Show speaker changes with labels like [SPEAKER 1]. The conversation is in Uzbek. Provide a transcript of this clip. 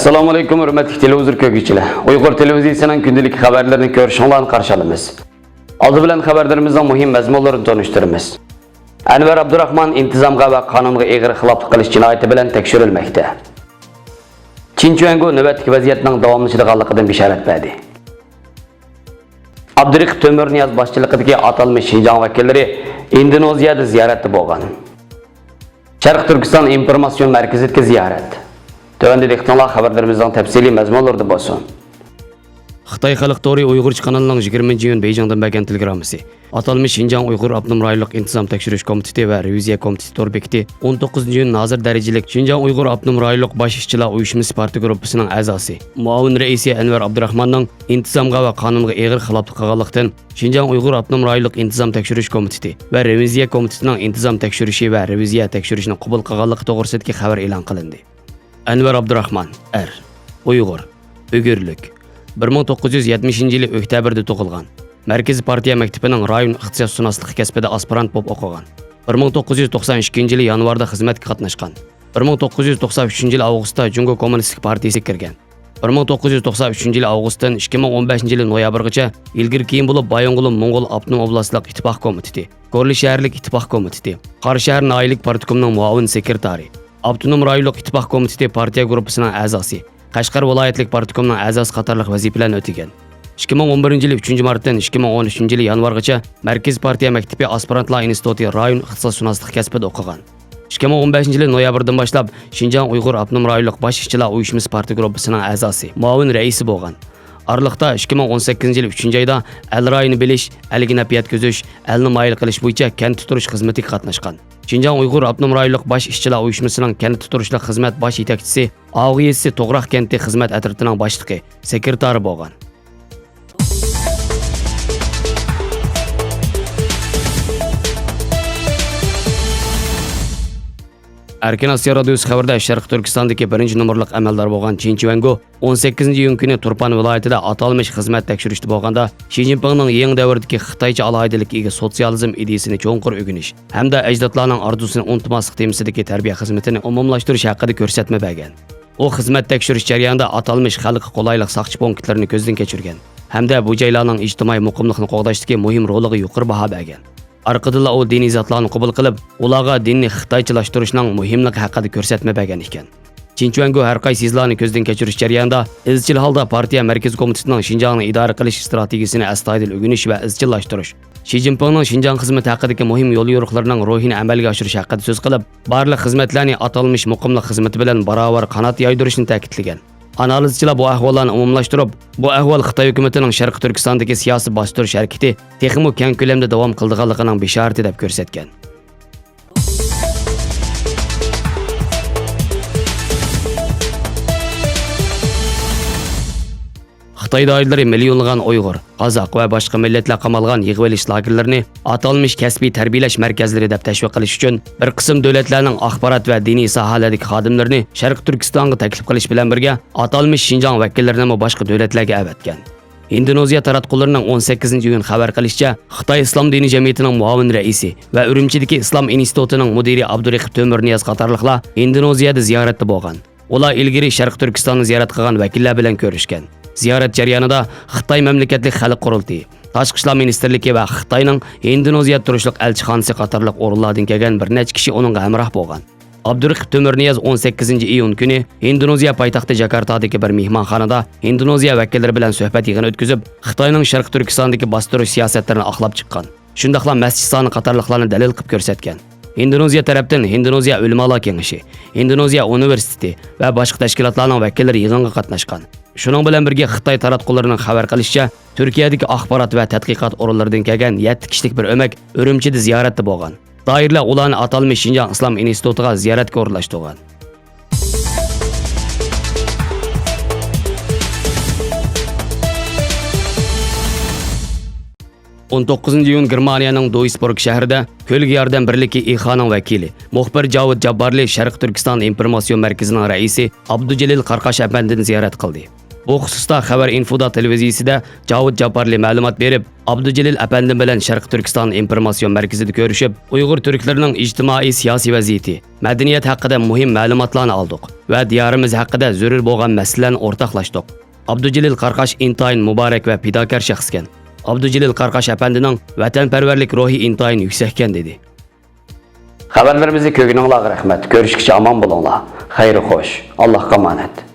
[SPEAKER 1] Assalamu alaikum hürmetli televizyon kögüçüler. Uygur televizyonunun gündelik haberlerini görüşünlerine karşılamız. Aldı bilen haberlerimizden mühim mezmunlarını tanıştırırız. Enver Abdurrahman intizamga ve kanunga eğri xilaflık qilish cinayeti bilen tekshirilmekte. Xinjiang nöbetlik vaziyetinin davamlıçılıqallıqıdan bisharat berdi. Abdurrahman Tömürniyaz başçılıqidagi atalmış Xinjiang vakilleri Indoneziyada ziyaretli bolgan. Şarq Türkistan informasyon merkezidagi ziyaret. Tövəndə iqtinlar xəbərlərimizdən təfsili məzmunlarda bolsun.
[SPEAKER 2] Xitay Xalq Tori Uyg'urcha kanalining 20-iyun Beyjingdan bergan telegramması. Atalmış Xinjiang Uyg'ur Abnum rayonluq intizom tekshirish komiteti va reviziya komiteti to'g'ri bekitdi. 19-iyun nazir darajalik Xinjiang Uyg'ur Abnum rayonluq bosh ishchilar uyushmasi partiya gruppasining a'zosi, muavin raisi Enver Abdurrahmanning intizomga va qonunga eg'ir xiloflik qilganlikdan Xinjiang Uyg'ur Abnum rayonluq intizom tekshirish komiteti va reviziya komitetining intizom tekshirishi va reviziya tekshirishni qabul qilganligi to'g'risidagi xabar e'lon qilindi. Enver Abdurrahman, Uyg'ur, Uyghurlik. 1970-yili oktyabrda tug'ilgan. Markaziy partiya maktabining rayon ixtisosshunosligi kasbida aspirant bo'lib o'qigan. 1992-yili yanvarda xizmatga qatnashgan. 1993-yili avgustda Jungo Kommunistik partiyasiga kirgan. 1993-yili avgustdan 2015-yili noyabrgacha ilgari keyin bo'lib Bayong'ul Mo'ng'ul Abnum oblastlik ittifoq komiteti, Ko'rli shaharlik ittifoq komiteti, Qari shahar noyilik partikomining muavin sekretari, Abnum rayonluq ittifoq komiteti partiya gruppasining a'zosi, Qashqar viloyatlik partikomining a'zosi qatorliq vazifalarni o'tagan. 2011-yili 3-martdan 2013-yili yanvargacha Markaziy partiya maktabi aspirantlar instituti rayon ixtisosshunoslik kasbida o'qigan. 2015-yili noyabrdan boshlab Xinjiang Uyg'ur Abnum rayonluq bosh ishchilar uyushmasi partiya gruppasining a'zosi, muavin raisi bo'lgan. Araliqda 2018-yili 3-oyda al rayoni bilish, alga naf yetkazish, alni mayil qilish bo'yicha kent tutirish xizmatiga qatnashgan. Xinjiang Uyg'ur Abnum rayonluq bosh ishchilar uyushmasining kent tutirishlik xizmat bosh yetakchisi, Og'iyesi To'g'raq kenti xizmat atritining boshlig'i, sekretari bo'lgan. Erkin Asya radiosi xabarda Sharq Turkistondagi 1-nomerlik amaldor bo'lgan Chen Chuango 18-iyun kuni Turpan viloyatida atalmış xizmat tekshirishda bo'lganda Xi Jinpingning yangi davrdagi Xitoycha alohidaligiga sotsializm ideyasini cho'nqur o'rganish hamda ajdodlarning orzusini unutmaslik temasidagi tarbiya xizmatini umumlashtirish haqida ko'rsatma bergan. U xizmat tekshirish jarayonida atalmış xalqqa qulaylik saqchi punktlarini ko'zdan kechirgan hamda bu joylarning ijtimoiy muqimlikni qo'g'dashdagi muhim roliga yuqori baho bergan. Arqadilla o diniy zotlarni qabul qilib, ularga dinni xitoychalashtirishning muhimligi haqida ko'rsatma bergan ekan. Chen Chuango har qaysi izlarni ko'zdan kechirish jarayonida izchil holda partiya markaziy komitetining Xinjiangni idora qilish strategiyasini astoydil o'rganish va izchillashtirish, Xi Jinpingning Xinjiang xizmati haqidagi muhim yo'l yo'riqlarining ruhini amalga oshirish haqida so'z qilib, barliq xizmatlarni atalmış muqimlik xizmati bilan barobar qanot yoydirishni ta'kidlagan. Analizchilar bu ahvollarni umumlashtirib, bu ahvol Xitoy hukumatining Sharq Turkistondagi siyosiy bostirish harakati texmo keng ko'lamda davom qildiganligining bishorati deb ko'rsatgan. Xitoy doiralari millionlagan Uyg'ur, Qozoq va boshqa millatlar qamalgan yig'ib olish lagerlarini atalmış kasbiy tarbiyalash markazlari deb tashviq qilish uchun bir qism davlatlarning axborot va diniy sohalardagi xodimlarini Sharq Turkistonga taklif qilish bilan birga atalmış Xinjiang vakillarini boshqa davlatlarga avatgan. Indoneziya taratqullarining 18-iyun xabar qilishicha, Xitoy Islom diniy jamiyatining muavin raisi va Urumchidagi Islom institutining mudiri Abdurrahman Tömürniyaz qatorliqlar Indoneziyada ziyoratda bo'lgan. Ular ilgari Sharq Turkistonni ziyorat qilgan vakillar bilan ko'rishgan. Ziyorat jarayonida Xitoy mamlakatlik xalq qurultiyi, Tashqi ishlar ministrligi va Xitoyning Indoneziya turishliq elchixonasi qatorliq o'rinlardan kelgan bir necha kishi uningga hamroh bo'lgan. Abdurrahman Tömürniyaz 18-iyun kuni Indoneziya poytaxti Jakartadagi bir mehmonxonada Indoneziya vakillari bilan suhbat yig'ini o'tkazib, Xitoyning Sharq Turkistondagi bostirish siyosatlarini aqlab chiqqan. Shundaqla masjid soni qatorliqlarni dalil qilib ko'rsatgan. Indoneziya tarafdan Indoneziya ulamolar kengashi, Indoneziya universiteti va boshqa tashkilotlarning vakillari yig'inga qatnashgan. Shuning bilan birga Xitoy taratqullarining xabar qilishicha, Turkiyadagi axborot va tadqiqot o'rinlaridan kelgan 7 kishilik bir o'mak Urumchida ziyoratda bo'lgan. Doirlar ularni atalmış Xinjiang Islom institutiga ziyoratga o'rlashtirgan. On 9-iyun Germaniyaning Duisburg shahrida Ko'lga yordam birligi IXAning vakili, muxbir Javod Jabbarli Sharq Turkiston informatsion markazining raisi Abdujalil Qarqash apandini ziyorat qildi. Bu xususda Xabar Infoda televiziyasida Javod Japarli ma'lumot berib, Abdujalil apandi bilan Sharq Turkiston informatsion markazida ko'rishib, Uyg'ur turklarining ijtimoiy siyosiy vaziyati, madaniyat haqida muhim ma'lumotlarni oldik va diyorimiz haqida zarur bo'lgan masalalarni o'rtoqlashdik. Abdujalil Qarqash intayin muborak va fidokor shaxs ekan. Abdujalil Qarqash apandining vatanparvarlik ruhi intayin yuksakkan dedi.
[SPEAKER 1] Xabarlarimizni ko'rganingizga rahmat. Ko'rishguncha omon bo'linglar. Xayr xo'sh. Allohga omonat.